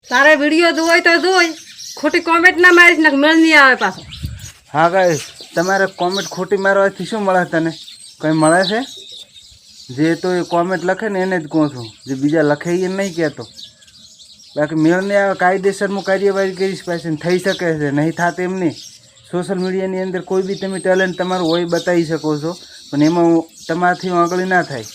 તારે વિડીયો જોઈ તો જોઈ, ખોટી કોમેન્ટ ના મારીશ ને મેળ નહીં આવે પાછો. હા ગાઈસ, તમારે કોમેન્ટ ખોટી મારવાથી શું મળે? તને કંઈ મળે છે? જે તો એ કોમેન્ટ લખે ને એને જ કહું છું, જે બીજા લખે એ નહીં કહેતો. બાકી મેળ નહીં આવે કાયદેસર હું કાર્યવાહી કરીશ પાછી. થઈ શકે છે, નહીં થાત એમ નહીં. સોશિયલ મીડિયાની અંદર કોઈ બી તમે ટેલેન્ટ તમારું હોય બતાવી શકો છો, પણ એમાં તમારાથી આગળ ના થાય.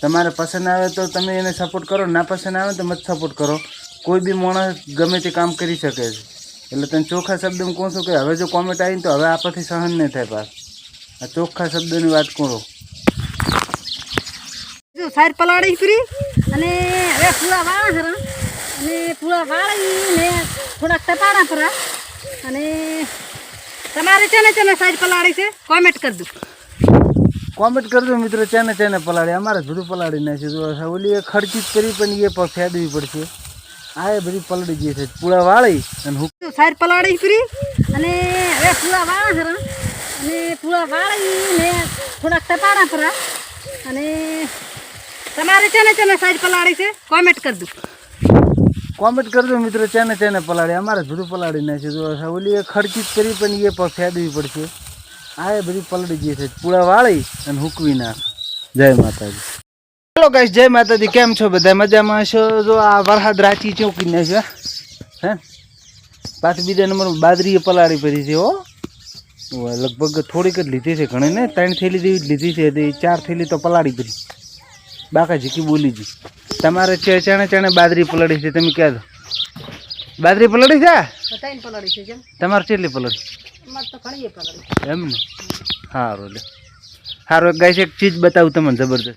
તમારે પસંદ આવે તો તમે એને સપોર્ટ કરો, ના પસંદ આવે તો મત સપોર્ટ કરો. કોઈ બી માણસ ગમે તે કામ કરી શકે છે. એટલે તને ચોખ્ખા શબ્દમાં કહું છું કે હવે જો કોમેન્ટ આવીને તો હવે આપણાથી સહન નહીં થાય. પાસ આ ચોખ્ખા શબ્દની વાત કરો. જો સાઈડ પલાળી ફરી અને હવે પૂળા વાળા ખરા અને પૂળા વાળીને થોડાક ટપારા પરા. અને તમારે છે ને સાઈડ પલાળી છે કોમેન્ટ કરજો. કોમેન્ટ કરજો મિત્રો, ચેને પલાળી. અમારે જુદું પલાળી નાખ્યું. ઓલી એ ખર્ચી જ કરી પણ એ પણ ફેદવી પડશે. આ એ બધી પલળી ગઈ છે પૂળા વાળી અને હું સાઈડ પલાળી ફરી અને હવે પૂળા વાળા ખરા અને પૂળા વાળીને થોડાક ટપારા પરા. અને તમારે છે ને સાઈડ પલાળી છે કોમેન્ટ કરજો. કોમેન્ટ કરજો મિત્રો, ચેને પલાળી. અમારે જુદું પલાળી નાખ્યું. ઓલી એ ખર્ચી જ કરી પણ એ પણ ફેદવી પડશે. આ એ બધી પલળી ગઈ છે પૂળા વાળી અને હુકવી નાખ. જય માતાજી. હેલો ગાઈસ, જય માતાજી. કેમ છો બધા? મજામાં છો? જો આ વરસાદ રાચી ચોકી નાખ્યો હે. પાછી બીજા નંબર બાદરી પલાળી પડી છે. હો લગભગ થોડીક જ લીધી છે, ઘણી ને 3 થેલી જેવી જ લીધી છે. 4 થેલી તો પલાળી પડી. બાકા ઝીકી બોલી જી. તમારે ચણે બાદરી પલાળી છે. તમે ક્યાં બાદરી પલાળી છે? પલાળી છે. તમારે કેટલી પલાળી? અમારે તો ઘણી પલાળી એમ ને. સારું લે સારું. ગાઈસ એક ચીજ બતાવું તમને જબરદસ્ત.